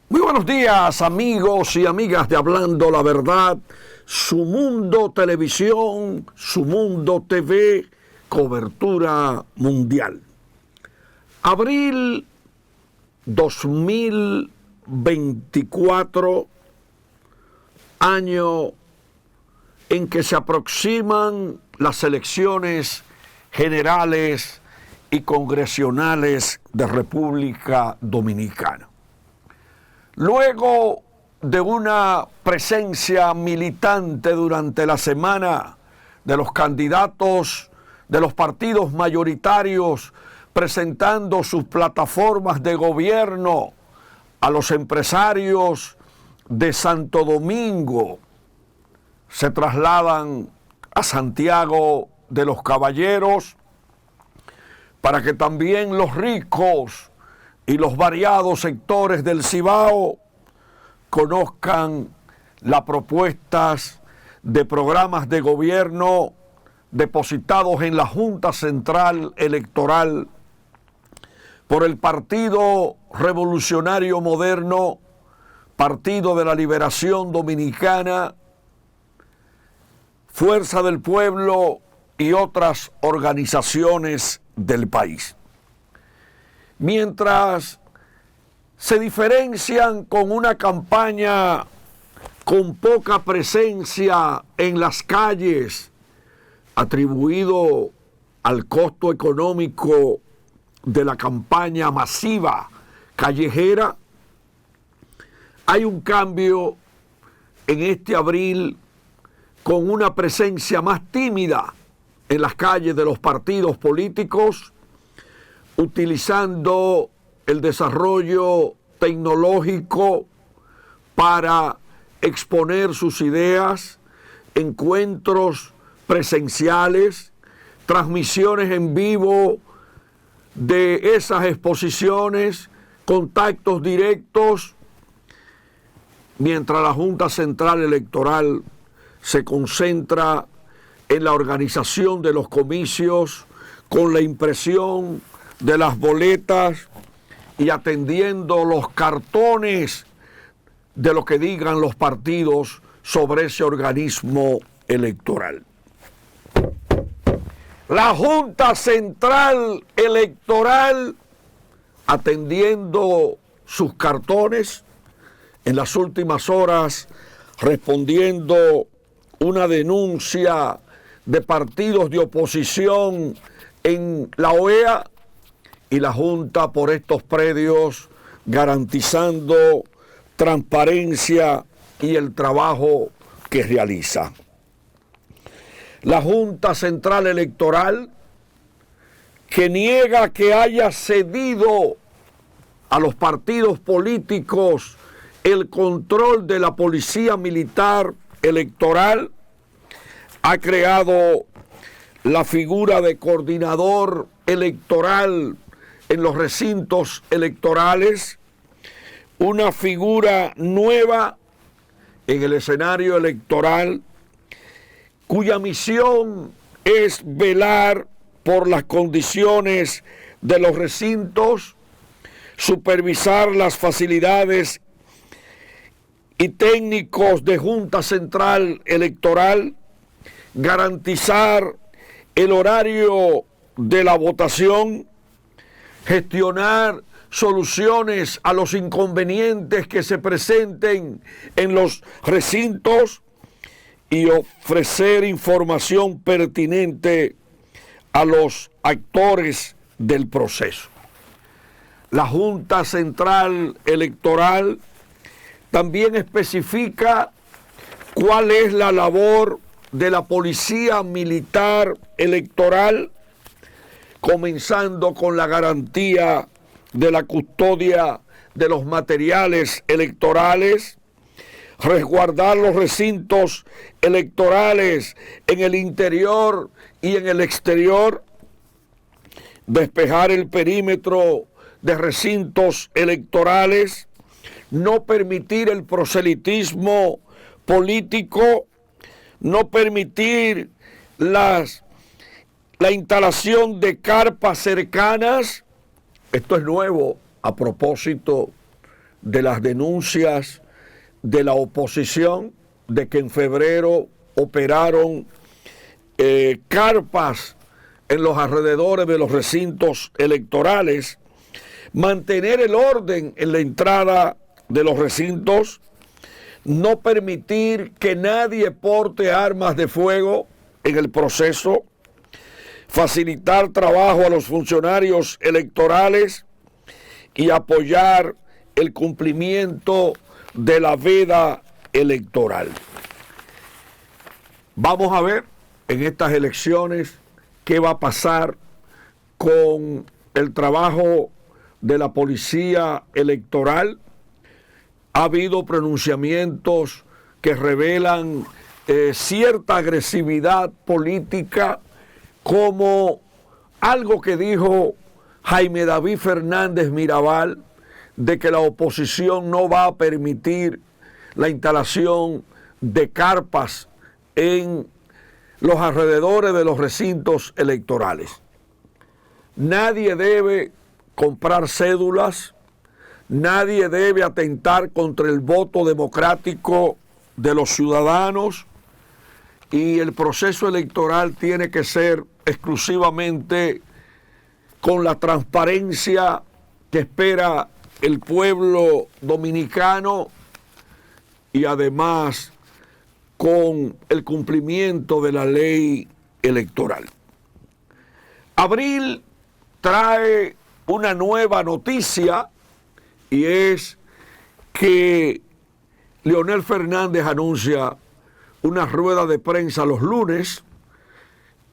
Muy buenos días, amigos y amigas de Hablando la Verdad, Su Mundo Televisión, Su Mundo TV, cobertura mundial. Abril 2024, año en que se aproximan las elecciones generales y congresionales de República Dominicana. Luego de una presencia militante durante la semana de los candidatos de los partidos mayoritarios presentando sus plataformas de gobierno a los empresarios de Santo Domingo, se trasladan a Santiago de los Caballeros para que también los ricos y los variados sectores del Cibao conozcan las propuestas de programas de gobierno depositados en la Junta Central Electoral por el Partido Revolucionario Moderno, Partido de la Liberación Dominicana, Fuerza del Pueblo y otras organizaciones del país. Mientras se diferencian con una campaña con poca presencia en las calles, atribuido al costo económico de la campaña masiva callejera, hay un cambio en este abril con una presencia más tímida en las calles de los partidos políticos, utilizando el desarrollo tecnológico para exponer sus ideas, encuentros presenciales, transmisiones en vivo de esas exposiciones, contactos directos, mientras la Junta Central Electoral se concentra en la organización de los comicios con la impresión de las boletas y atendiendo los cartones de lo que digan los partidos sobre ese organismo electoral. La Junta Central Electoral, atendiendo sus cartones, en las últimas horas respondiendo una denuncia de partidos de oposición en la OEA, y la Junta por estos predios garantizando transparencia y el trabajo que realiza. La Junta Central Electoral, que niega que haya cedido a los partidos políticos el control de la Policía Militar Electoral, ha creado la figura de coordinador electoral en los recintos electorales, una figura nueva en el escenario electoral, cuya misión es velar por las condiciones de los recintos, supervisar las facilidades y técnicos de Junta Central Electoral, garantizar el horario de la votación, gestionar soluciones a los inconvenientes que se presenten en los recintos y ofrecer información pertinente a los actores del proceso. La Junta Central Electoral también especifica cuál es la labor de la Policía Militar Electoral, comenzando con la garantía de la custodia de los materiales electorales, resguardar los recintos electorales en el interior y en el exterior, despejar el perímetro de recintos electorales, no permitir el proselitismo político, no permitir la instalación de carpas cercanas. Esto es nuevo a propósito de las denuncias de la oposición de que en febrero operaron carpas en los alrededores de los recintos electorales, mantener el orden en la entrada de los recintos, no permitir que nadie porte armas de fuego en el proceso, facilitar trabajo a los funcionarios electorales y apoyar el cumplimiento de la veda electoral. Vamos a ver en estas elecciones qué va a pasar con el trabajo de la policía electoral. Ha habido pronunciamientos que revelan cierta agresividad política, como algo que dijo Jaime David Fernández Mirabal, de que la oposición no va a permitir la instalación de carpas en los alrededores de los recintos electorales. Nadie debe comprar cédulas, nadie debe atentar contra el voto democrático de los ciudadanos, y el proceso electoral tiene que ser exclusivamente con la transparencia que espera el pueblo dominicano y además con el cumplimiento de la ley electoral. Abril trae una nueva noticia, y es que Leonel Fernández anuncia una rueda de prensa los lunes,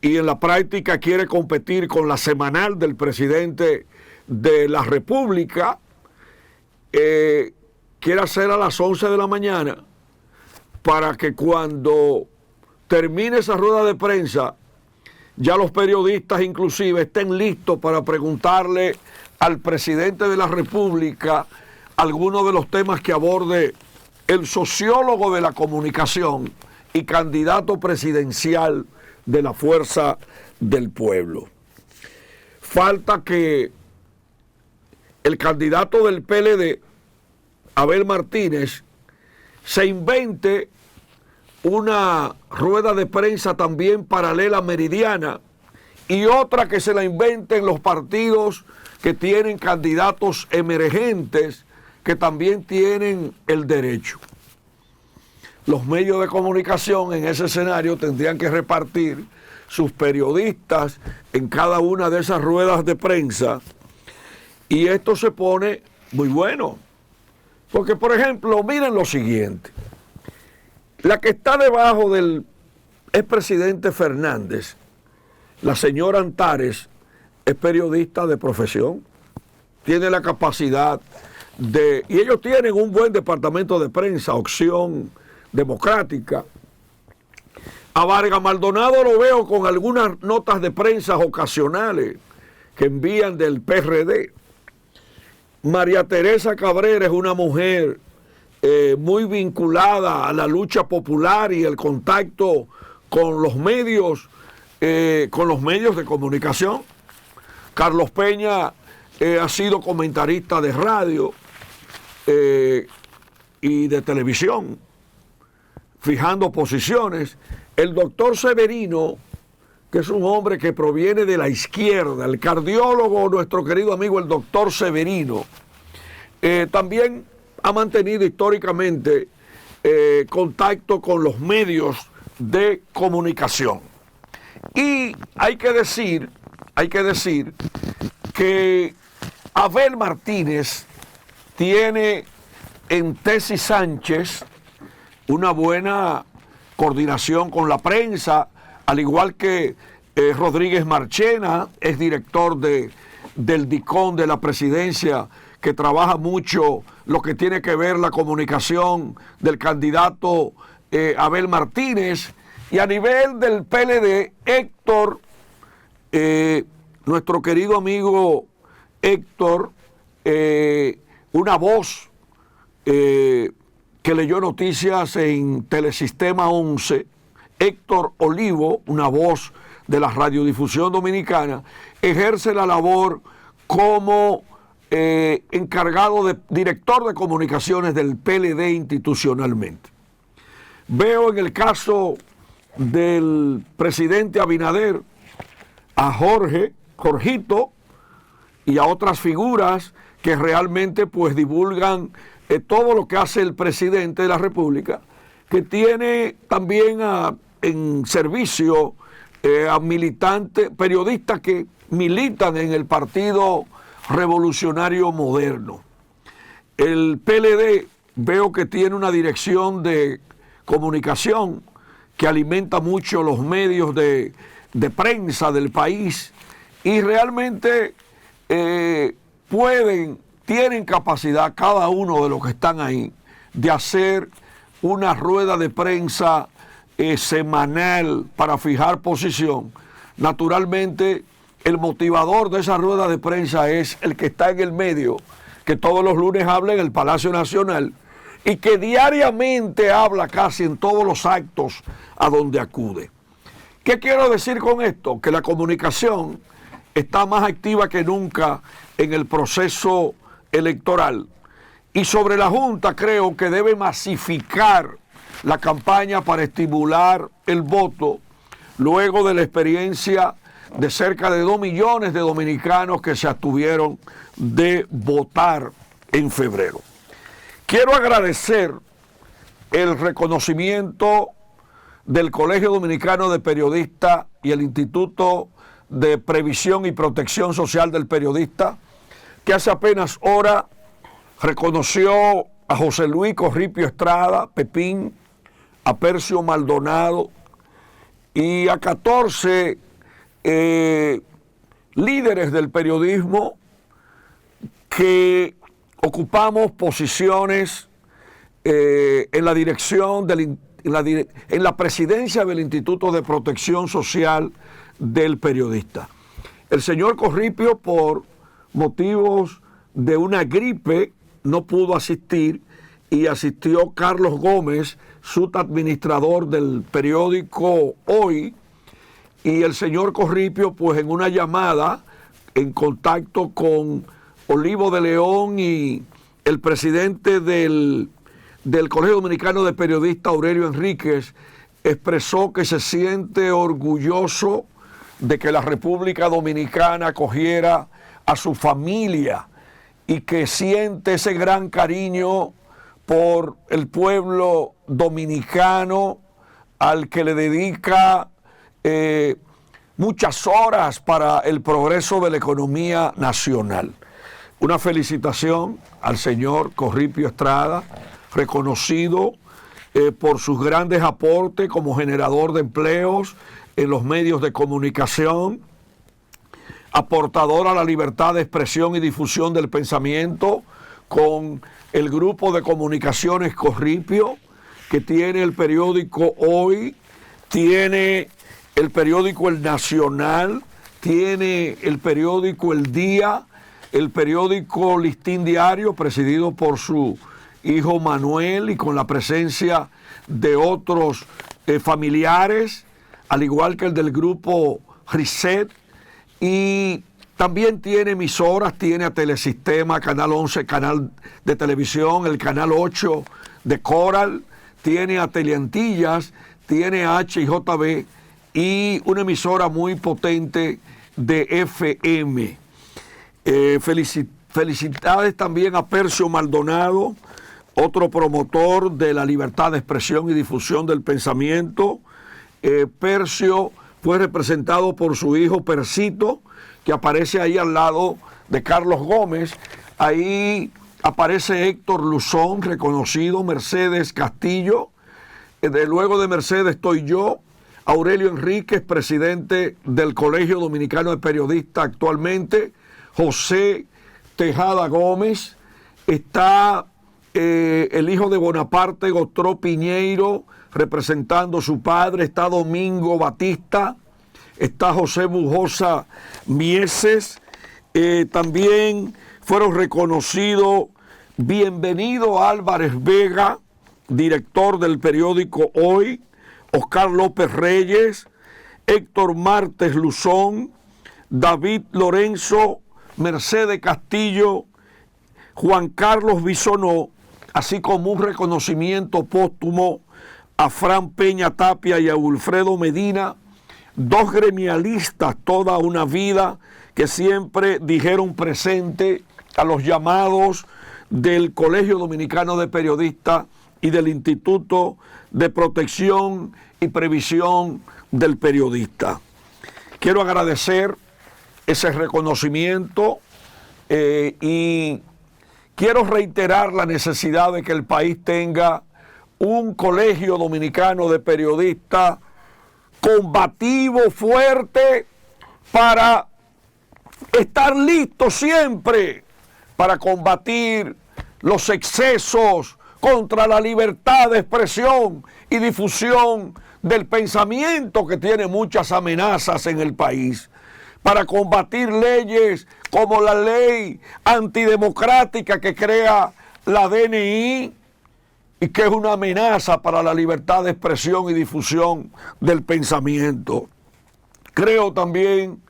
y en la práctica quiere competir con la semanal del presidente de la República. Quiere hacer a las 11 de la mañana para que cuando termine esa rueda de prensa ya los periodistas inclusive estén listos para preguntarle al presidente de la República algunos de los temas que aborde el sociólogo de la comunicación y candidato presidencial de la Fuerza del Pueblo. Falta que el candidato del PLD, Abel Martínez, se invente una rueda de prensa también paralela meridiana, y otra que se la inventen los partidos que tienen candidatos emergentes que también tienen el derecho. Los medios de comunicación en ese escenario tendrían que repartir sus periodistas en cada una de esas ruedas de prensa, y esto se pone muy bueno. Porque, por ejemplo, miren lo siguiente. La que está debajo del expresidente Fernández, la señora Antares, es periodista de profesión, tiene la capacidad de... Y ellos tienen un buen departamento de prensa, Opción Democrática. A Vargas Maldonado lo veo con algunas notas de prensa ocasionales que envían del PRD. María Teresa Cabrera es una mujer muy vinculada a la lucha popular y el contacto con los medios de comunicación. Carlos Peña ha sido comentarista de radio y de televisión, fijando posiciones. El doctor Severino, que es un hombre que proviene de la izquierda, el cardiólogo, nuestro querido amigo el doctor Severino, también ha mantenido históricamente contacto con los medios de comunicación. Y hay que decir que Abel Martínez tiene en Tessy Sánchez una buena coordinación con la prensa, al igual que Rodríguez Marchena, es director del DICON de la presidencia, que trabaja mucho lo que tiene que ver la comunicación del candidato Abel Martínez. Y a nivel del PLD, Héctor, nuestro querido amigo Héctor, una voz que leyó noticias en Telesistema 11, Héctor Olivo, una voz de la radiodifusión dominicana, ejerce la labor como encargado de director de comunicaciones del PLD institucionalmente. Veo en el caso del presidente Abinader a Jorgito y a otras figuras que realmente pues divulgan todo lo que hace el presidente de la República, que tiene también en servicio a militantes, periodistas que militan en el Partido Revolucionario Moderno. El PLD veo que tiene una dirección de comunicación que alimenta mucho los medios de prensa del país y realmente tienen capacidad cada uno de los que están ahí de hacer una rueda de prensa semanal para fijar posición. Naturalmente, el motivador de esa rueda de prensa es el que está en el medio, que todos los lunes habla en el Palacio Nacional y que diariamente habla casi en todos los actos a donde acude. ¿Qué quiero decir con esto? Que la comunicación está más activa que nunca en el proceso electoral. Y sobre la Junta creo que debe masificar la campaña para estimular el voto luego de la experiencia de cerca de 2 millones de dominicanos que se abstuvieron de votar en febrero. Quiero agradecer el reconocimiento del Colegio Dominicano de Periodistas y el Instituto de Previsión y Protección Social del Periodista, que hace apenas hora reconoció a José Luis Corripio Estrada, Pepín, a Percio Maldonado y a 14 líderes del periodismo que ocupamos posiciones en la dirección en la presidencia del Instituto de Protección Social del Periodista. El señor Corripio, por motivos de una gripe, no pudo asistir y asistió Carlos Gómez, subadministrador del periódico Hoy, y el señor Corripio, pues en una llamada en contacto con Olivo de León y el presidente del Colegio Dominicano de Periodistas, Aurelio Enríquez, expresó que se siente orgulloso de que la República Dominicana acogiera a su familia y que siente ese gran cariño por el pueblo dominicano al que le dedica muchas horas para el progreso de la economía nacional. Una felicitación al señor Corripio Estrada, reconocido por sus grandes aportes como generador de empleos en los medios de comunicación, aportador a la libertad de expresión y difusión del pensamiento con el grupo de comunicaciones Corripio, que tiene el periódico Hoy, tiene el periódico El Nacional, tiene el periódico El Día, el periódico Listín Diario, presidido por su hijo Manuel y con la presencia de otros familiares, al igual que el del grupo Reset, y también tiene emisoras, tiene a Telesistema, Canal 11, canal de televisión, el Canal 8 de Coral, tiene a Teleantillas, tiene a HJB y una emisora muy potente de FM. Felicidades también a Percio Maldonado, otro promotor de la libertad de expresión y difusión del pensamiento. Percio fue representado por su hijo Percito, que aparece ahí al lado de Carlos Gómez. Ahí aparece Héctor Luzón, reconocido, Mercedes Castillo. Luego de Mercedes estoy yo, Aurelio Enríquez, presidente del Colegio Dominicano de Periodistas actualmente, José Tejada Gómez, está el hijo de Bonaparte, Gotró Piñeiro, representando a su padre, está Domingo Batista, está José Bujosa Mieses, también fueron reconocidos Bienvenido Álvarez Vega, director del periódico Hoy, Oscar López Reyes, Héctor Martes Luzón, David Lorenzo, Mercedes Castillo Juan Carlos Bisonó, así como un reconocimiento póstumo a Fran Peña Tapia y a Wilfredo Medina, dos gremialistas toda una vida que siempre dijeron presente a los llamados del Colegio Dominicano de Periodistas y del Instituto de Protección y Previsión del Periodista. Quiero agradecer ese reconocimiento y quiero reiterar la necesidad de que el país tenga un Colegio Dominicano de Periodistas combativo, fuerte, para estar listo siempre para combatir los excesos contra la libertad de expresión y difusión del pensamiento, que tiene muchas amenazas en el país, para combatir leyes como la ley antidemocrática que crea la DNI y que es una amenaza para la libertad de expresión y difusión del pensamiento. Creo también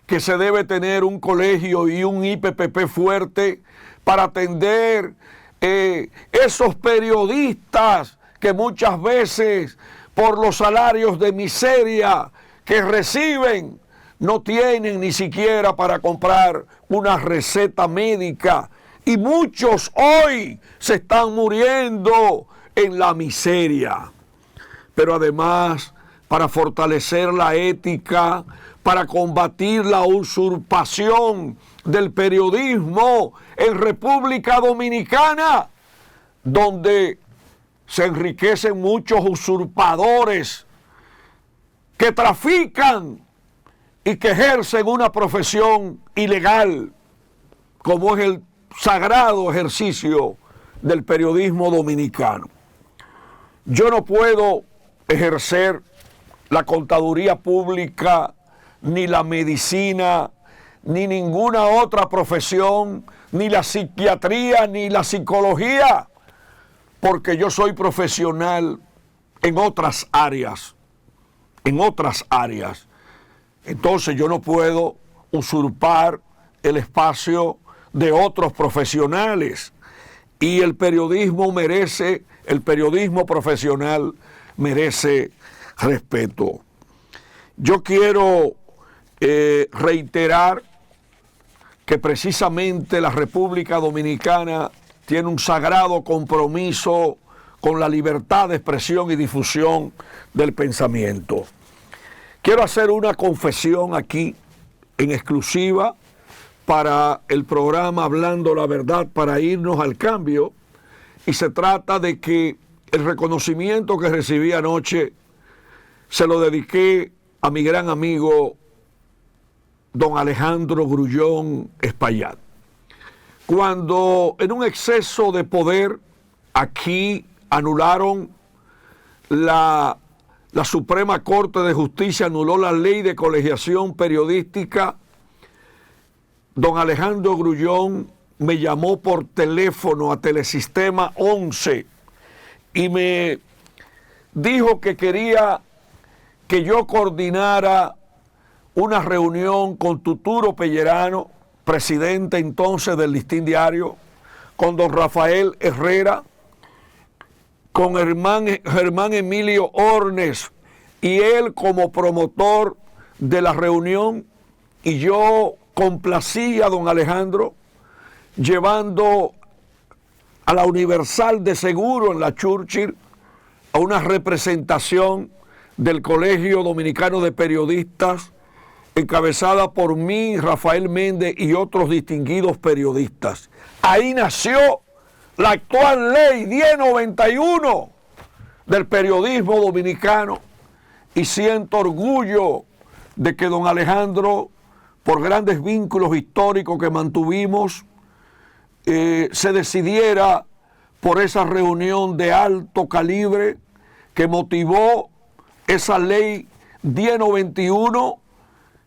que se debe tener un colegio y un IPPP fuerte para atender esos periodistas que muchas veces, por los salarios de miseria que reciben, no tienen ni siquiera para comprar una receta médica. Y muchos hoy se están muriendo en la miseria. Pero además, para fortalecer la ética, para combatir la usurpación del periodismo en República Dominicana, donde se enriquecen muchos usurpadores que trafican y que ejercen una profesión ilegal, como es el sagrado ejercicio del periodismo dominicano. Yo no puedo ejercer la contaduría pública, ni la medicina, ni ninguna otra profesión, ni la psiquiatría, ni la psicología, porque yo soy profesional en otras áreas, Entonces yo no puedo usurpar el espacio de otros profesionales, y el periodismo profesional merece respeto. Yo quiero reiterar que precisamente la República Dominicana tiene un sagrado compromiso con la libertad de expresión y difusión del pensamiento. Quiero hacer una confesión aquí en exclusiva para el programa Hablando la Verdad, para irnos al cambio, y se trata de que el reconocimiento que recibí anoche se lo dediqué a mi gran amigo don Alejandro Grullón Espaillat. Cuando en un exceso de poder aquí anularon la Suprema Corte de Justicia, anuló la ley de colegiación periodística, don Alejandro Grullón me llamó por teléfono a Telesistema 11 y me dijo que quería que yo coordinara una reunión con Tuturo Pellerano, presidente entonces del Listín Diario, con don Rafael Herrera, con Germán Emilio Ornes, y él como promotor de la reunión, y yo complací a don Alejandro llevando a la Universal de Seguro en la Churchill a una representación del Colegio Dominicano de Periodistas, encabezada por mí, Rafael Méndez y otros distinguidos periodistas. Ahí nació la actual ley 1091 del periodismo dominicano, y siento orgullo de que don Alejandro, por grandes vínculos históricos que mantuvimos, se decidiera por esa reunión de alto calibre que motivó esa ley 1091,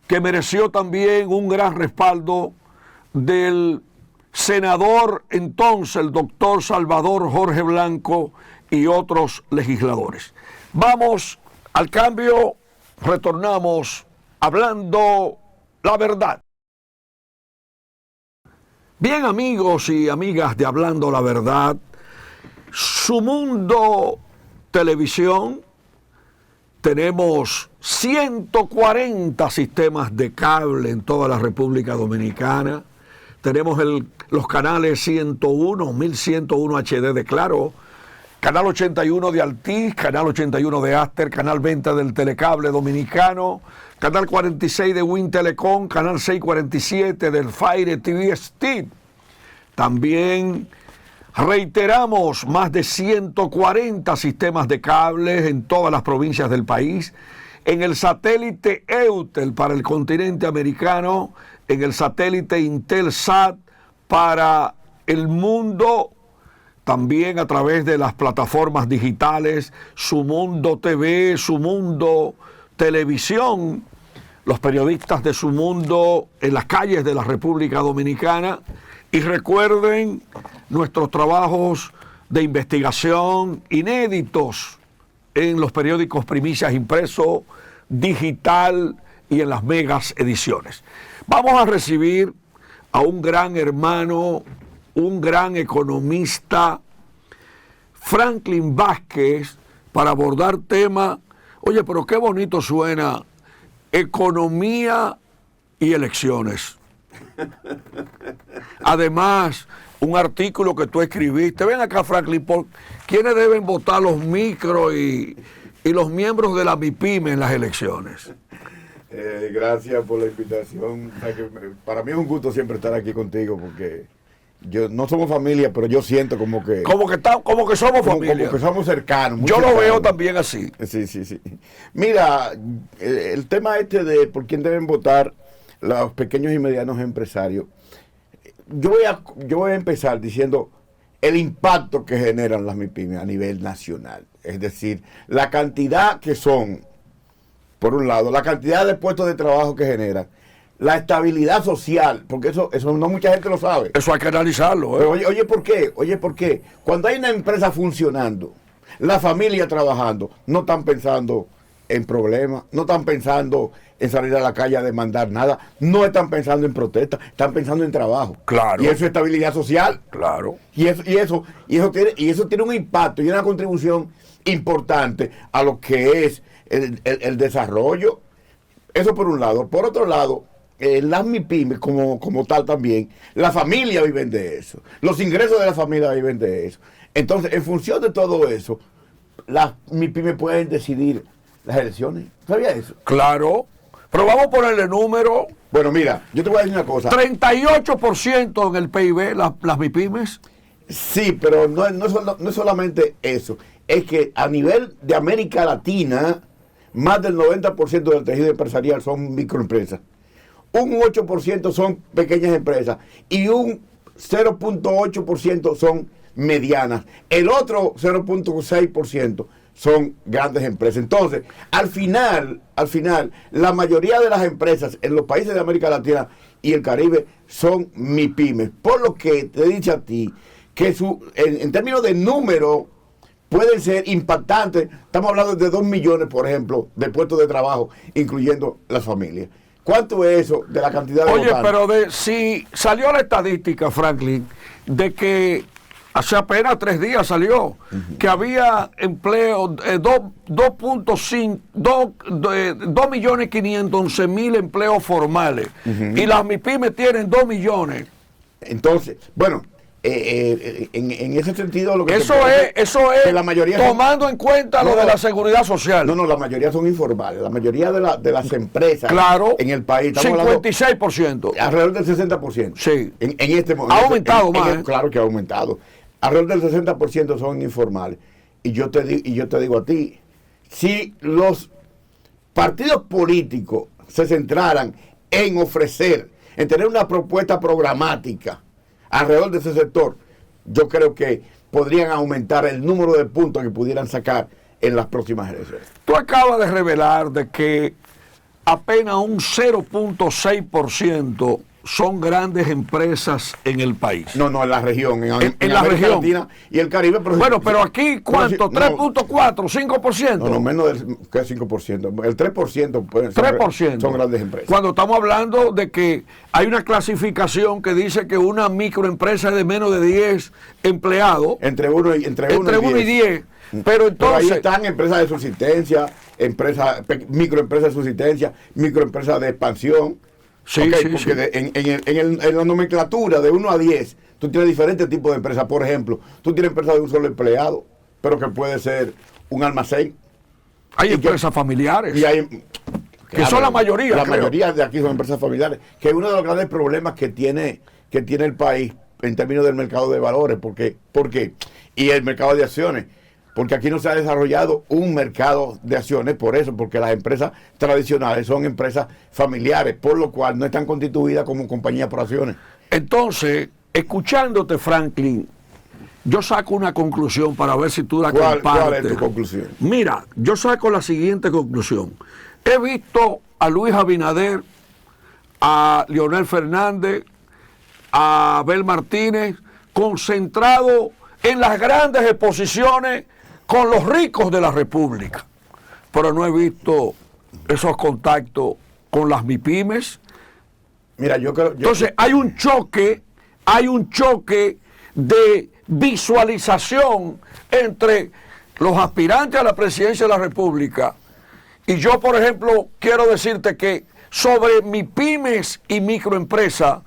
que mereció también un gran respaldo del senador entonces, el doctor Salvador Jorge Blanco, y otros legisladores. Vamos al cambio, retornamos hablando la verdad. Bien, amigos y amigas de Hablando la Verdad, Su Mundo Televisión, tenemos 140 sistemas de cable en toda la República Dominicana. Tenemos los canales 101, 1101 HD de Claro, Canal 81 de Altiz, Canal 81 de Aster, Canal 20 del Telecable Dominicano, Canal 46 de Win Telecom, Canal 647 del Fire TV Stick. También reiteramos más de 140 sistemas de cables en todas las provincias del país, en el satélite Eutel para el continente americano, en el satélite Intelsat para el mundo, también a través de las plataformas digitales, Su Mundo TV, Su Mundo Televisión, los periodistas de Su Mundo en las calles de la República Dominicana. Y recuerden nuestros trabajos de investigación inéditos en los periódicos Primicias Impreso, Digital y en las megas ediciones. Vamos a recibir a un gran hermano, un gran economista, Franklin Vázquez, para abordar tema, oye, pero qué bonito suena, economía y elecciones. Además, un artículo que tú escribiste. Ven acá, Franklin, ¿por quiénes deben votar los micros y los miembros de la MIPYME en las elecciones? Gracias por la invitación. Para mí es un gusto siempre estar aquí contigo porque no somos familia, pero yo siento como que somos familia. Como que somos cercanos. Yo lo veo también así. Sí. Mira, el tema de por quién deben votar los pequeños y medianos empresarios. Yo voy a empezar diciendo el impacto que generan las MIPYME a nivel nacional. Es decir, la cantidad que son, por un lado, la cantidad de puestos de trabajo que generan, la estabilidad social, porque eso no mucha gente lo sabe. Eso hay que analizarlo. Pero oye, ¿por qué? Cuando hay una empresa funcionando, la familia trabajando, no están pensando en problemas, no están pensando en salir a la calle a demandar nada, no están pensando en protesta, están pensando en trabajo. Claro. Y eso es estabilidad social. Claro. Y eso tiene un impacto y una contribución importante a lo que es el desarrollo. Eso por un lado. Por otro lado, las MIPYME como tal también, la familia viven de eso. Los ingresos de la familia viven de eso. Entonces, en función de todo eso, las MIPYME pueden decidir las elecciones. ¿Sabía eso? Claro. Pero vamos a ponerle número. Bueno, mira, yo te voy a decir una cosa. 38% en el PIB, las MIPYMEs. Sí, pero no es solamente eso. Es que a nivel de América Latina, más del 90% del tejido empresarial son microempresas. Un 8% son pequeñas empresas y un 0.8% son medianas. El otro 0.6% son grandes empresas. Entonces, al final, la mayoría de las empresas en los países de América Latina y el Caribe son MIPYMEs. Por lo que te he dicho a ti, que en términos de número, pueden ser impactantes. Estamos hablando de 2 millones, por ejemplo, de puestos de trabajo, incluyendo las familias. ¿Cuánto es eso de la cantidad de votantes? Pero si salió la estadística, Franklin, de que hace apenas 3 días salió, que había empleo, 2.511.000 empleos formales, y las MIPYME tienen 2 millones. Entonces, bueno, en ese sentido lo que eso es que la mayoría tomando en cuenta lo de la seguridad social. No, la mayoría son informales. La mayoría de las empresas en el país, 56%. Alrededor del 60%. Sí. En este momento. Ha aumentado más. Claro que ha aumentado. Alrededor del 60% son informales. Y yo te digo a ti, si los partidos políticos se centraran en ofrecer, en tener una propuesta programática alrededor de ese sector, yo creo que podrían aumentar el número de puntos que pudieran sacar en las próximas elecciones. Tú acabas de revelar de que apenas un 0.6% son grandes empresas en el país. No, en la región, en la América región Latina y el Caribe. Pero aquí, ¿cuánto? No, 3.4, 5%. No, menos del que 5%. El 3% pues, 3%. Son grandes empresas. Cuando estamos hablando de que hay una clasificación que dice que una microempresa es de menos de 10 empleados. Entre 1 y 10. Pero entonces. Pero ahí están empresas de subsistencia, microempresas de subsistencia, microempresas de expansión. Sí, okay, sí, porque en la nomenclatura de 1 a 10, tú tienes diferentes tipos de empresas. Por ejemplo, tú tienes empresas de un solo empleado, pero que puede ser un almacén. Hay empresas familiares. Y hay, que son la mayoría. La mayoría de aquí son empresas familiares. Que es uno de los grandes problemas que tiene el país en términos del mercado de valores. ¿Por qué? Y el mercado de acciones. Porque aquí no se ha desarrollado un mercado de acciones por eso, porque las empresas tradicionales son empresas familiares, por lo cual no están constituidas como compañías por acciones. Entonces, escuchándote, Franklin, yo saco una conclusión para ver si tú la compartes. ¿Cuál es tu conclusión? Mira, yo saco la siguiente conclusión. He visto a Luis Abinader, a Leonel Fernández, a Abel Martínez, concentrados en las grandes exposiciones con los ricos de la República, pero no he visto esos contactos con las MIPYMES. Mira, entonces hay un choque de visualización entre los aspirantes a la presidencia de la República y yo, por ejemplo, quiero decirte que sobre MIPYMES y microempresas,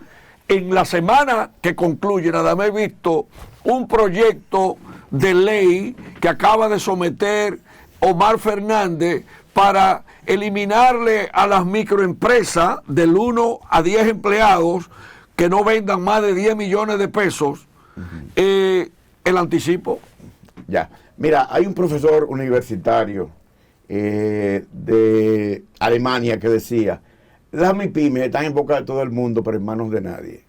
en la semana que concluye, nada más he visto un proyecto de ley que acaba de someter Omar Fernández para eliminarle a las microempresas del 1 a 10 empleados que no vendan más de 10 millones de pesos el anticipo. Ya, mira, hay un profesor universitario de Alemania que decía: las MIPYMES están en boca de todo el mundo, pero en manos de nadie.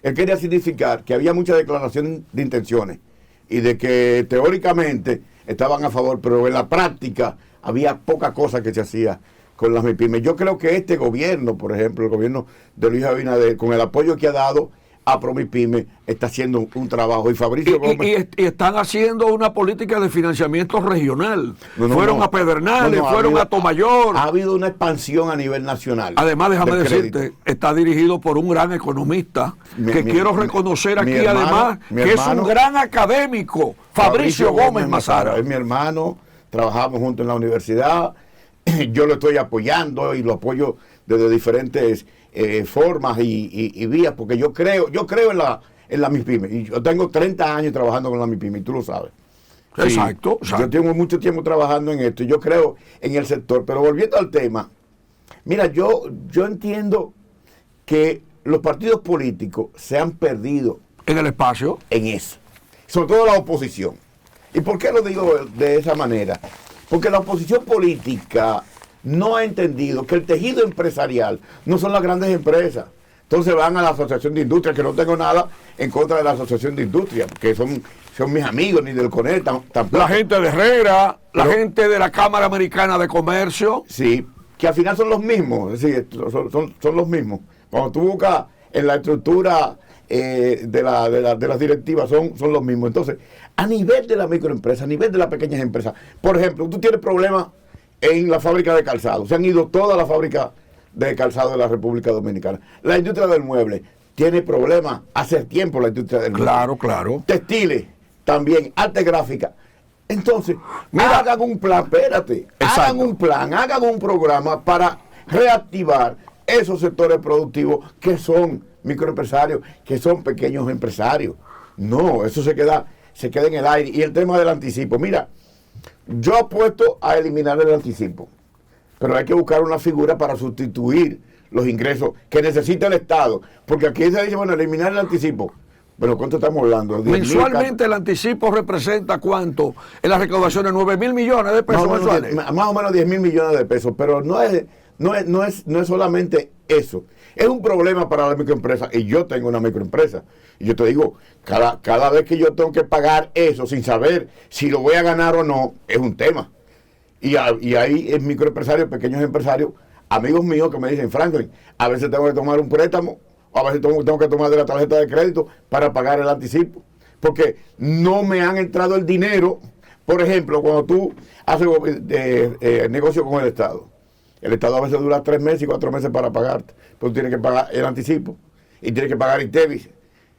Él quería significar que había mucha declaración de intenciones y de que teóricamente estaban a favor, pero en la práctica había poca cosa que se hacía con las MIPYMES. Yo creo que este gobierno, por ejemplo, el gobierno de Luis Abinader, con el apoyo que ha dado a ProMIPYME, está haciendo un trabajo. Y Fabricio Gómez... Y están haciendo una política de financiamiento regional. Fueron a Pedernales, fueron a Tomayor. Ha habido una expansión a nivel nacional. Además, déjame decirte, está dirigido por un gran economista que quiero reconocer aquí, además, que es un gran académico, Fabricio Gómez Mazara. Es mi hermano, trabajamos juntos en la universidad, yo lo estoy apoyando y lo apoyo desde diferentes formas y vías, porque yo creo en la MIPYME. Y yo tengo 30 años trabajando con la MIPYME, y tú lo sabes. Exacto. Yo tengo mucho tiempo trabajando en esto y yo creo en el sector. Pero volviendo al tema, mira, yo entiendo que los partidos políticos se han perdido en el espacio, en eso, sobre todo la oposición. ¿Y por qué lo digo de esa manera? Porque la oposición política no ha entendido que el tejido empresarial no son las grandes empresas. Entonces van a la Asociación de Industria, que no tengo nada en contra de la Asociación de Industria, que son mis amigos, ni del CONEL tampoco. La gente de Herrera, la gente de la Cámara Americana de Comercio. Sí, que al final son los mismos, es decir, son los mismos. Cuando tú buscas en la estructura de las directivas, son los mismos. Entonces, a nivel de la microempresa, a nivel de las pequeñas empresas, por ejemplo, tú tienes problemas en la fábrica de calzado. Se han ido todas las fábricas de calzado de la República Dominicana. La industria del mueble tiene problemas hace tiempo, la industria del mueble. Claro. Textiles, también, arte gráfica. Entonces, mira, hagan un plan, espérate, hagan un plan, hagan un programa para reactivar esos sectores productivos que son microempresarios, que son pequeños empresarios. No, eso se queda en el aire. Y el tema del anticipo, mira, yo apuesto a eliminar el anticipo, pero hay que buscar una figura para sustituir los ingresos que necesita el Estado, porque aquí se dice, bueno, eliminar el anticipo. Bueno, ¿cuánto estamos hablando? Mensualmente el anticipo representa ¿cuánto? En las recaudaciones, 9.000 millones de pesos mensuales. Más o menos 10.000 millones de pesos, pero no es solamente eso. Es un problema para la microempresa, y yo tengo una microempresa. Y yo te digo, cada vez que yo tengo que pagar eso sin saber si lo voy a ganar o no, es un tema. Y ahí es microempresarios, pequeños empresarios, amigos míos que me dicen, Franklin, a veces tengo que tomar un préstamo a veces tengo que tomar de la tarjeta de crédito para pagar el anticipo, porque no me han entrado el dinero. Por ejemplo, cuando tú haces negocio con el Estado a veces dura 3 meses y 4 meses para pagarte, pero tú tienes que pagar el anticipo y tienes que pagar ITEVIS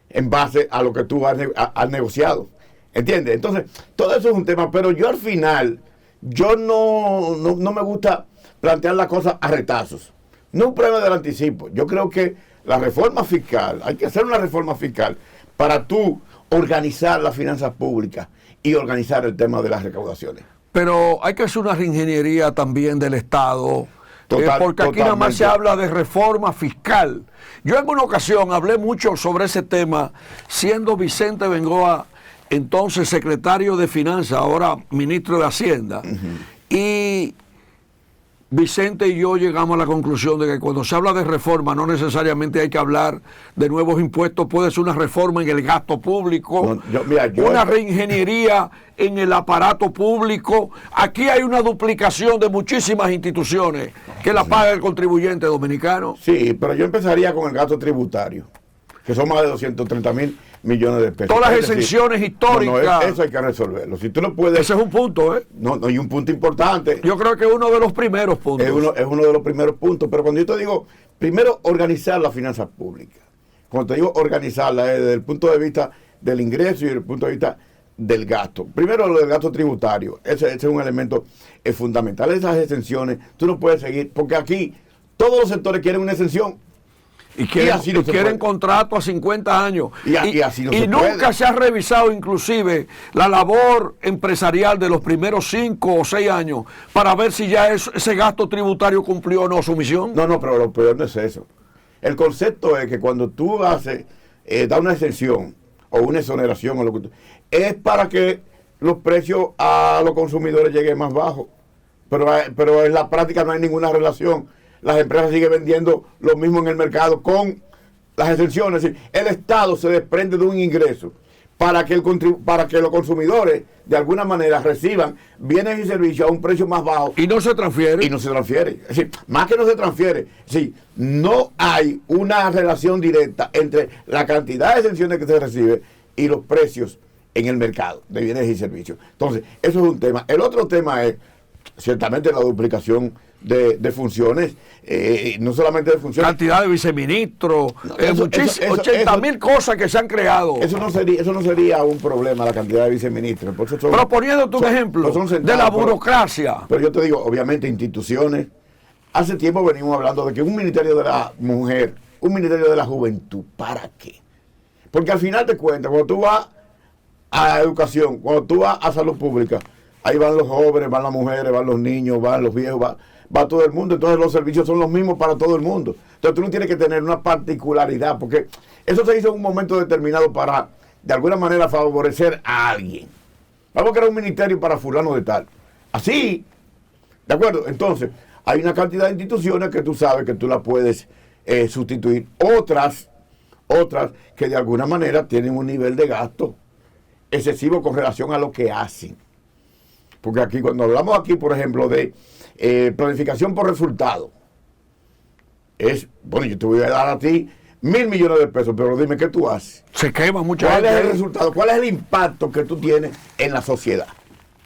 en base a lo que tú has negociado. ¿Entiendes? Entonces, todo eso es un tema, pero yo al final, yo no me gusta plantear las cosas a retazos. No es un problema del anticipo. Yo creo que la reforma fiscal, hay que hacer una reforma fiscal para tú organizar las finanzas públicas y organizar el tema de las recaudaciones. Pero hay que hacer una reingeniería también del Estado, porque aquí nada más se habla de reforma fiscal. Yo en una ocasión hablé mucho sobre ese tema, siendo Vicente Bengoa entonces secretario de Finanzas, ahora ministro de Hacienda. Y Vicente y yo llegamos a la conclusión de que cuando se habla de reforma no necesariamente hay que hablar de nuevos impuestos, puede ser una reforma en el gasto público, una reingeniería en el aparato público. Aquí hay una duplicación de muchísimas instituciones que la paga el contribuyente dominicano. Sí, pero yo empezaría con el gasto tributario, que son más de 230,000 millones de pesos. Todas las exenciones históricas. Eso hay que resolverlo. Si tú no puedes. Ese es un punto, ¿eh? No hay un punto importante. Yo creo que es uno de los primeros puntos. Es uno de los primeros puntos. Pero cuando yo te digo, primero, organizar las finanzas públicas. Cuando te digo organizarla, desde el punto de vista del ingreso y desde el punto de vista del gasto. Primero, lo del gasto tributario. Ese es un elemento fundamental. Esas exenciones, tú no puedes seguir, porque aquí todos los sectores quieren una exención. Y quieren contrato a 50 años. Y así no y se nunca puede. se ha revisado inclusive la labor empresarial de los primeros 5 o 6 años para ver si ya ese gasto tributario cumplió o no su misión. No, pero lo peor no es eso. El concepto es que cuando tú haces, da una exención o una exoneración o lo que es para que los precios a los consumidores lleguen más bajos. Pero en la práctica no hay ninguna relación. Las empresas siguen vendiendo lo mismo en el mercado con las exenciones. Es decir, el Estado se desprende de un ingreso para que los consumidores de alguna manera reciban bienes y servicios a un precio más bajo. Y no se transfiere. Es decir, más que no se transfiere. Es decir, no hay una relación directa entre la cantidad de exenciones que se recibe y los precios en el mercado de bienes y servicios. Entonces, eso es un tema. El otro tema es ciertamente la duplicación de funciones, no solamente de funciones. Cantidad de viceministros, 80,000 cosas que se han creado. Eso no sería un problema, la cantidad de viceministros. Pero poniéndote un ejemplo de la burocracia. Pero yo te digo, obviamente, instituciones. Hace tiempo venimos hablando de que un ministerio de la mujer, un ministerio de la juventud, ¿para qué? Porque al final de cuentas, cuando tú vas a educación, cuando tú vas a salud pública, ahí van los jóvenes, van las mujeres, van los niños, van los viejos, va todo el mundo. Entonces los servicios son los mismos para todo el mundo. Entonces tú no tienes que tener una particularidad, porque eso se hizo en un momento determinado para, de alguna manera, favorecer a alguien. Vamos a crear un ministerio para fulano de tal. Así, ¿de acuerdo? Entonces, hay una cantidad de instituciones que tú sabes que tú las puedes sustituir. Otras que de alguna manera tienen un nivel de gasto excesivo con relación a lo que hacen. Porque aquí, cuando hablamos aquí, por ejemplo, de planificación por resultado, bueno, yo te voy a dar a ti 1.000 millones de pesos, pero dime qué tú haces. Se quema mucho. ¿Cuál es el resultado? ¿Cuál es el impacto que tú tienes en la sociedad?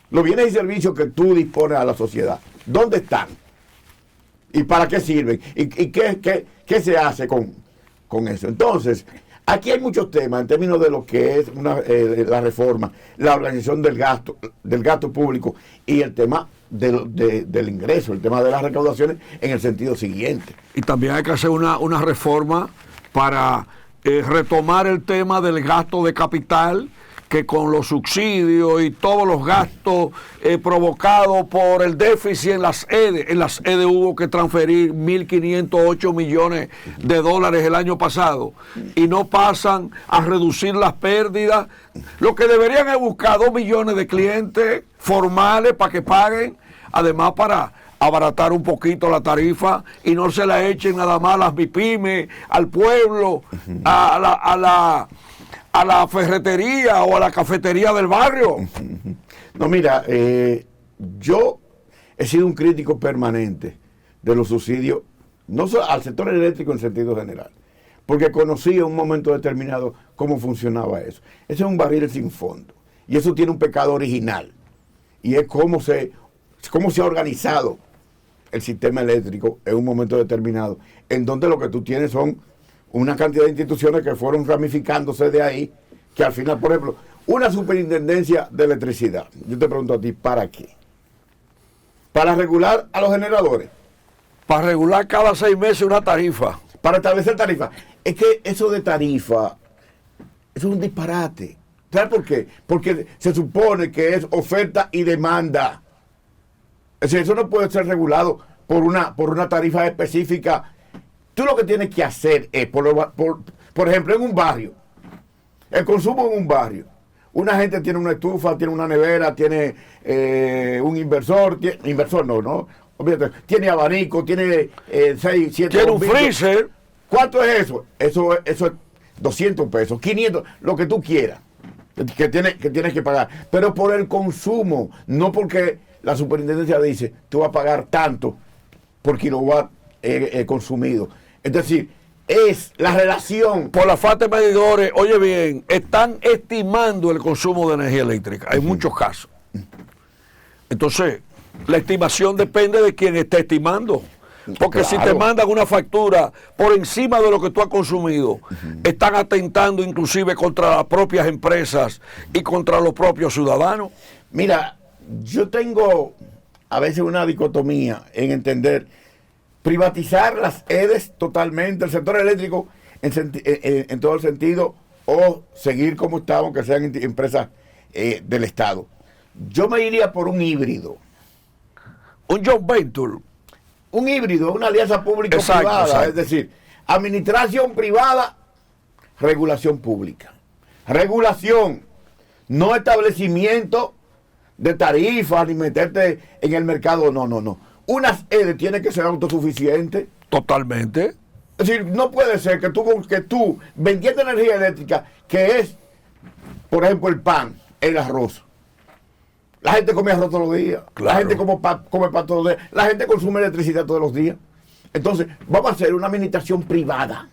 Los bienes y servicios que tú dispones a la sociedad, ¿dónde están? ¿Y para qué sirven? ¿Y qué se hace con eso? Entonces, aquí hay muchos temas en términos de lo que es la reforma, la organización del gasto público y el tema del ingreso, el tema de las recaudaciones en el sentido siguiente. Y también hay que hacer una reforma para retomar el tema del gasto de capital, que con los subsidios y todos los gastos provocados por el déficit en las EDE hubo que transferir 1.508 millones de dólares el año pasado y no pasan a reducir las pérdidas. Lo que deberían es buscar 2 millones de clientes formales para que paguen, además para abaratar un poquito la tarifa y no se la echen nada más a las MIPYME, al pueblo, a la ferretería o a la cafetería del barrio. No, mira, yo he sido un crítico permanente de los subsidios, no solo al sector eléctrico en sentido general, porque conocí en un momento determinado cómo funcionaba eso. Ese es un barril sin fondo. Y eso tiene un pecado original. Y es cómo se ha organizado el sistema eléctrico en un momento determinado, en donde lo que tú tienes son una cantidad de instituciones que fueron ramificándose de ahí, que al final, por ejemplo, una superintendencia de electricidad. Yo te pregunto a ti, ¿para qué? Para regular a los generadores. Para regular cada 6 meses una tarifa. Para establecer tarifas. Es que eso de tarifa, eso es un disparate. ¿Sabes por qué? Porque se supone que es oferta y demanda. Es decir, eso no puede ser regulado por una tarifa específica. Tú lo que tienes que hacer es, por ejemplo, en un barrio, el consumo en un barrio. Una gente tiene una estufa, tiene una nevera, tiene un inversor, tiene abanico, tiene 6, 7... Tiene un freezer. ¿Cuánto es eso? Eso es 200 pesos, 500, lo que tú quieras, que tienes que pagar. Pero por el consumo, no porque la superintendencia dice, tú vas a pagar tanto por kilowatt consumido. Es decir, es la relación. Por la falta de medidores, oye bien, están estimando el consumo de energía eléctrica. Hay muchos casos. Entonces, la estimación depende de quien esté estimando. Porque claro, si te mandan una factura por encima de lo que tú has consumido, están atentando inclusive contra las propias empresas y contra los propios ciudadanos. Mira, yo tengo a veces una dicotomía en entender privatizar las EDES totalmente, el sector eléctrico en todo el sentido, o seguir como estamos, que sean empresas del Estado. Yo me iría por un híbrido. Un joint venture. Un híbrido, una alianza público-privada, exacto. Es decir, administración privada, regulación pública. Regulación, no establecimiento de tarifas ni meterte en el mercado, no. Unas EDE tienen que ser autosuficientes. Totalmente. Es decir, no puede ser que tú vendiendo energía eléctrica, que es, por ejemplo, el pan, el arroz. La gente come arroz todos los días. Claro. La gente come pan todos los días. La gente consume electricidad todos los días. Entonces, vamos a hacer una administración privada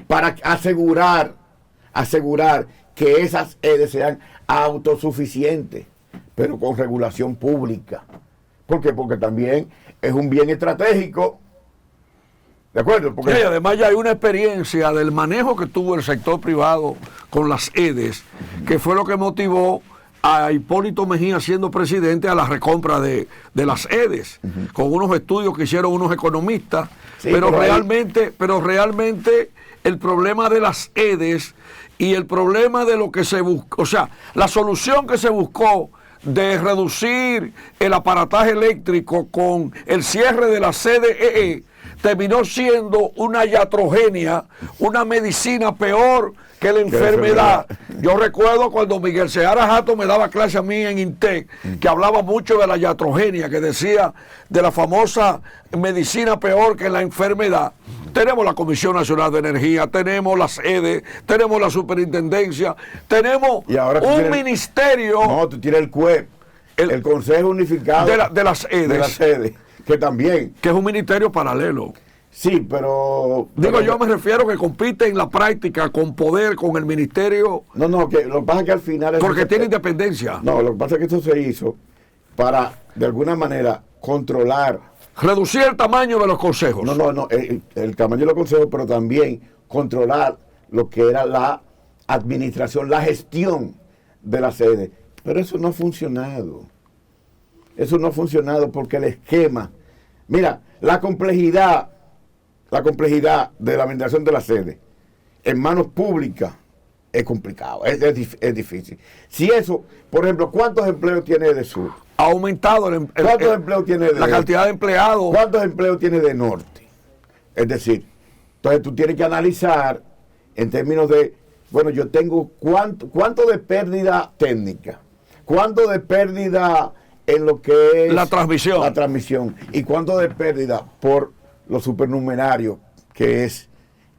para asegurar que esas EDE sean autosuficientes, pero con regulación pública. ¿Por qué? Porque también es un bien estratégico. ¿De acuerdo? Porque sí, además ya hay una experiencia del manejo que tuvo el sector privado con las EDES, que fue lo que motivó a Hipólito Mejía, siendo presidente, a la recompra de las EDES, con unos estudios que hicieron unos economistas, sí, pero realmente el problema de las EDES y el problema de lo que se buscó, o sea, la solución que se buscó de reducir el aparataje eléctrico con el cierre de la CDEE, terminó siendo una iatrogenia, una medicina peor que la enfermedad. Yo recuerdo cuando Miguel Seara Jato me daba clase a mí en INTEC, que hablaba mucho de la iatrogenia, que decía de la famosa medicina peor que la enfermedad. Tenemos la Comisión Nacional de Energía, tenemos las EDE, tenemos la superintendencia, tenemos un ministerio. No, tú tienes el CUEP, el Consejo Unificado de las EDES. De las EDE, que también. Que es un ministerio paralelo. Sí, pero... Yo me refiero que compite en la práctica con poder, con el ministerio. No, que lo que pasa es que al final... Porque tiene independencia. No, lo que pasa es que esto se hizo para, de alguna manera, controlar... Reducir el tamaño de los consejos. No, el tamaño de los consejos, pero también controlar lo que era la administración, la gestión de la sede. Pero eso no ha funcionado. Eso no ha funcionado porque el esquema... Mira, la complejidad de la administración de la sede en manos públicas es complicado, es difícil. Si eso, por ejemplo, ¿cuántos empleos tiene EDESUR? Ha aumentado ¿Cuántos empleos tiene la cantidad de empleados? ¿Cuántos empleos tiene de Norte? Es decir, entonces tú tienes que analizar en términos de, bueno, yo tengo cuánto de pérdida técnica, cuánto de pérdida en lo que es la transmisión y cuánto de pérdida por los supernumerarios, que es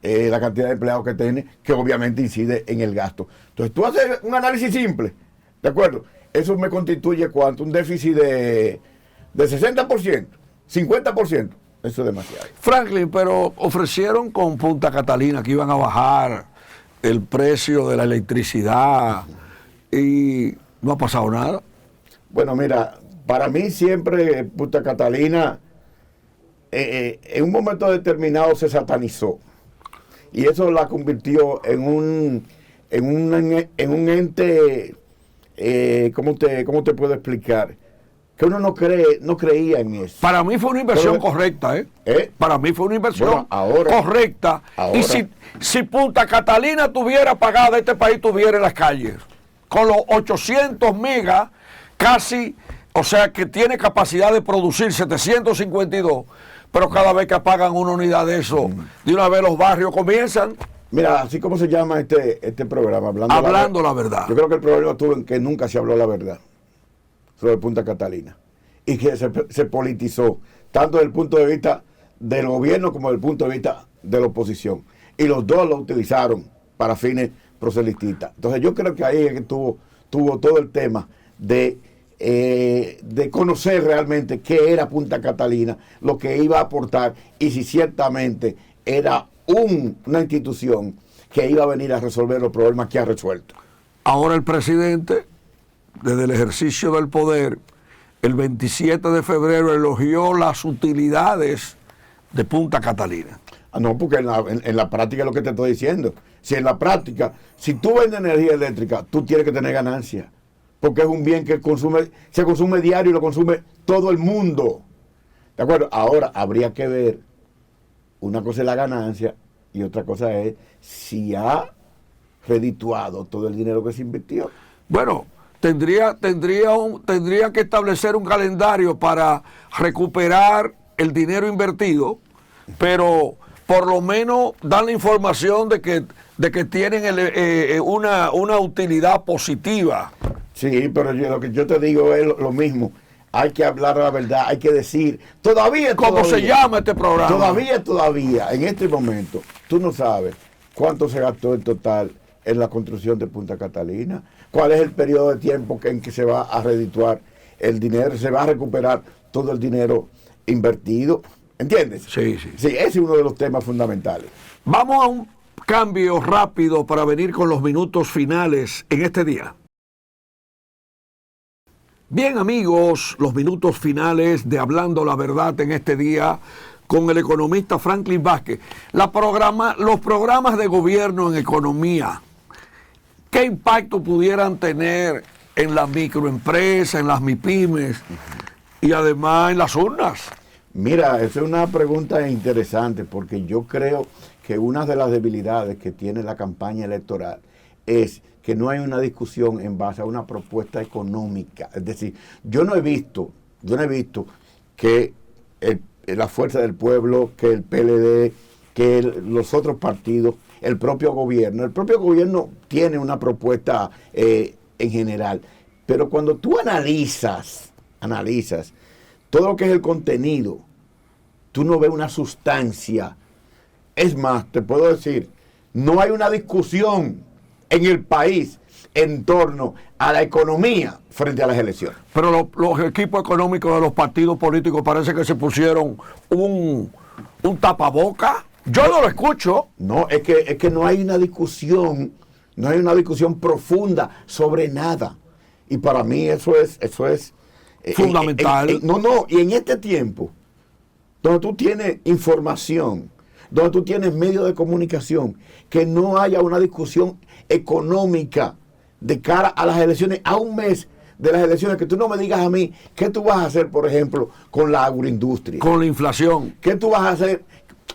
la cantidad de empleados que tiene, que obviamente incide en el gasto. Entonces tú haces un análisis simple, ¿de acuerdo? Eso me constituye ¿cuánto? Un déficit de 60%, 50%, Eso es demasiado. Franklin, pero ofrecieron con Punta Catalina que iban a bajar el precio de la electricidad y no ha pasado nada. Bueno, mira, para mí siempre Punta Catalina en un momento determinado se satanizó. Y eso la convirtió en un ente, ¿cómo te puedo explicar? Que uno no creía en eso. Para mí fue una inversión correcta, ¿eh? Para mí fue una inversión correcta. Ahora. Y si Punta Catalina tuviera pagada, este país tuviera en las calles. Con los 800 megas, casi, o sea que tiene capacidad de producir 752, pero cada vez que apagan una unidad de eso, de una vez los barrios comienzan. Mira, así como se llama este programa, Hablando la verdad. Yo creo que el problema estuvo en que nunca se habló la verdad sobre Punta Catalina y que se politizó, tanto desde el punto de vista del gobierno como desde el punto de vista de la oposición. Y los dos lo utilizaron para fines proselitistas. Entonces yo creo que ahí es que tuvo todo el tema de conocer realmente qué era Punta Catalina, lo que iba a aportar y si ciertamente era una institución que iba a venir a resolver los problemas que ha resuelto. Ahora el presidente, desde el ejercicio del poder, el 27 de febrero elogió las utilidades de Punta Catalina. No, porque en la práctica es lo que te estoy diciendo. Si en la práctica, si tú vendes energía eléctrica, tú tienes que tener ganancia. Porque es un bien que se consume diario y lo consume todo el mundo. ¿De acuerdo? Ahora habría que ver, una cosa es la ganancia y otra cosa es si ha redituado todo el dinero que se invirtió. Bueno, tendría que establecer un calendario para recuperar el dinero invertido, pero por lo menos dar la información de que tienen una utilidad positiva. Sí, pero lo que yo te digo es lo mismo. Hay que hablar la verdad, hay que decir. ¿Cómo se llama este programa? Todavía, en este momento, tú no sabes cuánto se gastó en total en la construcción de Punta Catalina. ¿Cuál es el periodo de tiempo en que se va a redituar el dinero? ¿Se va a recuperar todo el dinero invertido? ¿Entiendes? Sí. Sí, ese es uno de los temas fundamentales. Vamos a un cambio rápido para venir con los minutos finales en este día. Bien, amigos, los minutos finales de Hablando la Verdad en este día con el economista Franklin Vázquez. Los programas de gobierno en economía, ¿qué impacto pudieran tener en las microempresas, en las MIPYMES y además en las urnas? Mira, esa es una pregunta interesante porque yo creo que una de las debilidades que tiene la campaña electoral es que no hay una discusión en base a una propuesta económica. Es decir, yo no he visto que la Fuerza del Pueblo, que el PLD, que los otros partidos, el propio gobierno tiene una propuesta en general. Pero cuando tú analizas todo lo que es el contenido, tú no ves una sustancia. Es más, te puedo decir, no hay una discusión en el país en torno a la economía frente a las elecciones. Pero los equipos económicos de los partidos políticos parece que se pusieron un tapaboca. Yo no lo escucho. No, es que no hay una discusión profunda sobre nada. Y para mí eso es fundamental. Y en este tiempo, donde tú tienes información, donde tú tienes medios de comunicación, que no haya una discusión económica de cara a las elecciones, a un mes de las elecciones, que tú no me digas a mí qué tú vas a hacer, por ejemplo, con la agroindustria. Con la inflación. ¿Qué tú vas a hacer?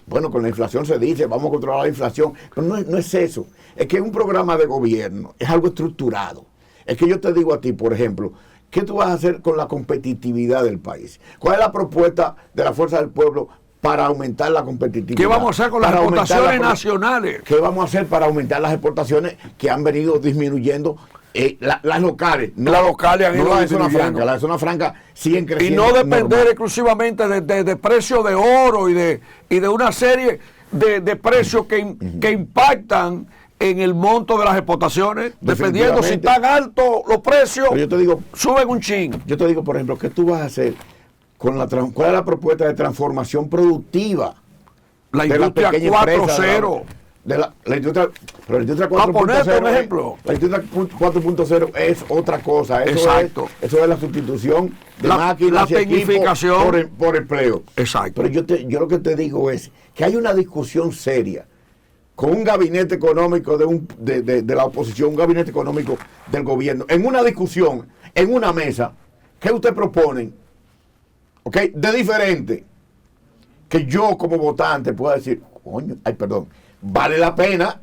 Bueno, con la inflación se dice, vamos a controlar la inflación, pero no es eso. Es que un programa de gobierno es algo estructurado. Es que yo te digo a ti, por ejemplo, ¿qué tú vas a hacer con la competitividad del país? ¿Cuál es la propuesta de la Fuerza del Pueblo para aumentar la competitividad? ¿Qué vamos a hacer con las exportaciones nacionales? ¿Qué vamos a hacer para aumentar las exportaciones que han venido disminuyendo? Las locales. Las locales han ido disminuyendo. Las zonas francas siguen creciendo. Y no depender exclusivamente de precios de oro y de una serie de precios que impactan en el monto de las exportaciones. Dependiendo si están altos los precios, yo te digo, suben un chin. Yo te digo, por ejemplo, ¿qué tú vas a hacer ¿cuál es la propuesta de transformación productiva? La de industria pequeña empresa, 4.0. la industria, pero la industria Para ponerte un 4.0 ejemplo. la industria 4.0 es otra cosa. Exacto. Eso es la sustitución de máquinas la y equipos tecnificación. por empleo. Exacto. Pero yo lo que te digo es que hay una discusión seria con un gabinete económico de la oposición, un gabinete económico del gobierno, en una discusión, en una mesa, ¿qué usted proponen? ¿Ok? De diferente. Que yo como votante pueda decir, coño, vale la pena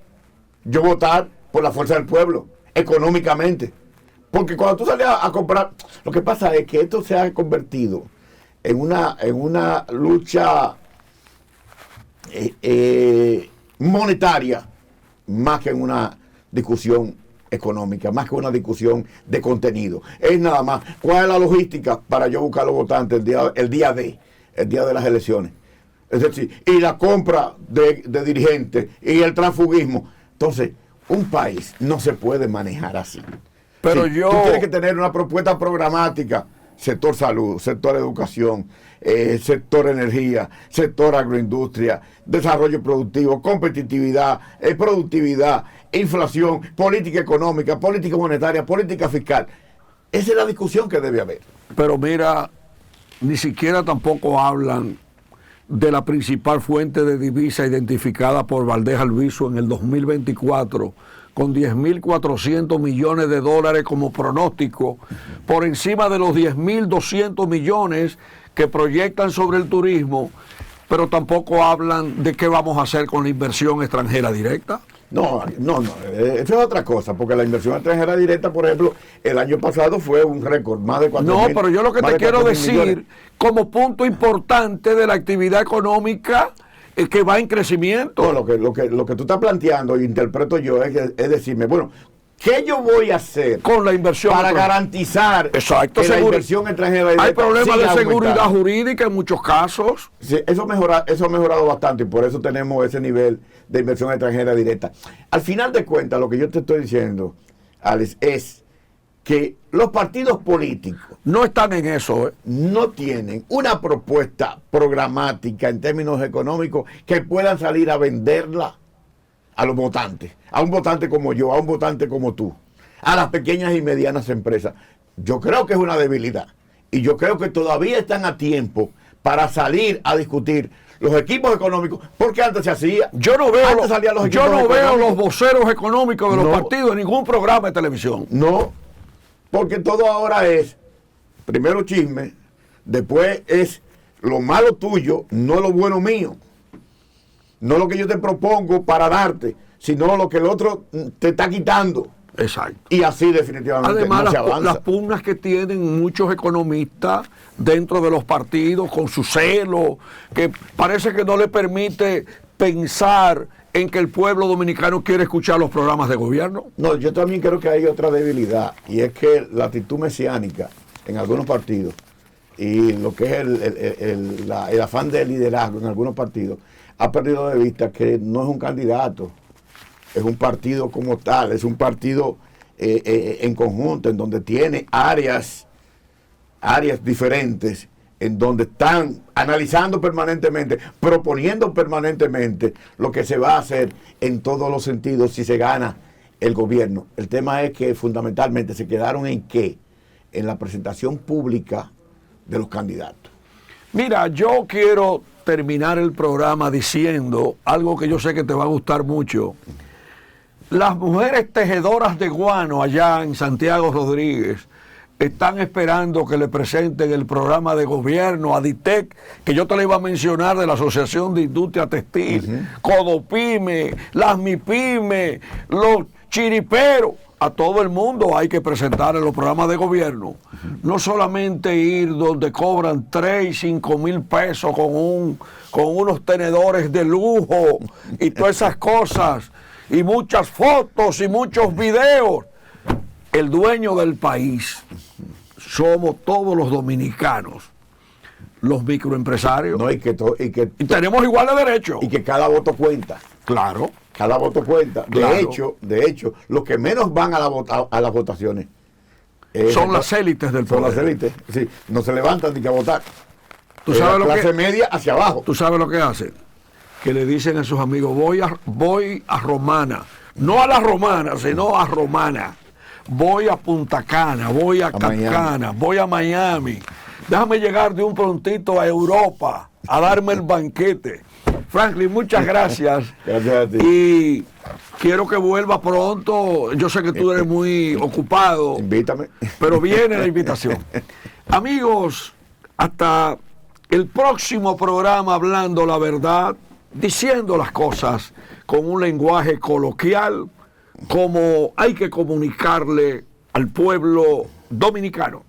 yo votar por la fuerza del pueblo, económicamente. Porque cuando tú sales a comprar, lo que pasa es que esto se ha convertido en una lucha monetaria, más que en una discusión económica, más que una discusión de contenido. Es nada más, ¿cuál es la logística para yo buscar a los votantes el día de las elecciones? Es decir, y la compra de dirigentes y el transfugismo. Entonces, un país no se puede manejar así. Pero tú tienes que tener una propuesta programática, sector salud, sector educación, sector energía, sector agroindustria, desarrollo productivo, competitividad, productividad, inflación, política económica, política monetaria, política fiscal. Esa es la discusión que debe haber. Pero mira, ni siquiera tampoco hablan de la principal fuente de divisa identificada por Valdés Albizu en el 2024, con 10.400 millones de dólares como pronóstico, por encima de los 10.200 millones que proyectan sobre el turismo, pero tampoco hablan de qué vamos a hacer con la inversión extranjera directa. No, eso es otra cosa, porque la inversión extranjera directa, por ejemplo, el año pasado fue un récord, más de 4.000. No, pero yo lo que te quiero decir, millones. como punto importante de la actividad económica, es que va en crecimiento. No, lo que tú estás planteando, y interpreto yo, es decirme, bueno, ¿qué yo voy a hacer con la inversión para garantizar que la inversión extranjera directa? Hay problemas de seguridad aumentando. jurídica en muchos casos. Sí, eso ha mejorado bastante y por eso tenemos ese nivel de inversión extranjera directa. Al final de cuentas, lo que yo te estoy diciendo, Alex, es que los partidos políticos no están en eso, no tienen una propuesta programática en términos económicos que puedan salir a venderla a los votantes, a un votante como yo, a un votante como tú, a las pequeñas y medianas empresas. Yo creo que es una debilidad y yo creo que todavía están a tiempo para salir a discutir los equipos económicos, porque antes se hacía. Yo no veo los voceros económicos de los partidos en ningún programa de televisión. No, porque todo ahora es, primero chisme, después es lo malo tuyo, no lo bueno mío. No lo que yo te propongo para darte, sino lo que el otro te está quitando. Exacto. Y así definitivamente además, no se avanza. Las pugnas que tienen muchos economistas dentro de los partidos con su celo, que parece que no le permite pensar en que el pueblo dominicano quiere escuchar los programas de gobierno. No, yo también creo que hay otra debilidad, y es que la actitud mesiánica en algunos partidos y lo que es el afán de liderazgo en algunos partidos ha perdido de vista que no es un candidato, es un partido como tal, es un partido en conjunto, en donde tiene áreas diferentes, en donde están analizando permanentemente, proponiendo permanentemente lo que se va a hacer en todos los sentidos si se gana el gobierno. El tema es que fundamentalmente se quedaron en qué, en la presentación pública de los candidatos. Mira, yo quiero terminar el programa diciendo algo que yo sé que te va a gustar mucho. Las mujeres tejedoras de guano allá en Santiago Rodríguez están esperando que le presenten el programa de gobierno a DITEC, que yo te lo iba a mencionar, de la Asociación de Industria Textil, Codopyme, las MIPYME, los chiriperos. A todo el mundo hay que presentar en los programas de gobierno. No solamente ir donde cobran 3 y 5 mil pesos con unos tenedores de lujo y todas esas cosas, y muchas fotos y muchos videos. El dueño del país somos todos los dominicanos, los microempresarios. No, y tenemos iguales derechos. Y que cada voto cuenta. Claro. Cada voto cuenta. Claro. De hecho, los que menos van a las votaciones son las élites del poder. Son las élites. Sí, no se levantan ni que a votar. ¿Tú sabes la lo clase que, media hacia abajo. tú sabes lo que hacen? Que le dicen a sus amigos, voy a Romana. No a la Romana, sino a Romana. Voy a Punta Cana, voy a Capcana, voy a Miami. Déjame llegar de un prontito a Europa a darme el banquete. Franklin, muchas gracias. Gracias a ti. Y quiero que vuelva pronto. Yo sé que tú eres muy ocupado. Invítame. Pero viene la invitación. Amigos, hasta el próximo programa Hablando la Verdad, diciendo las cosas con un lenguaje coloquial, como hay que comunicarle al pueblo dominicano.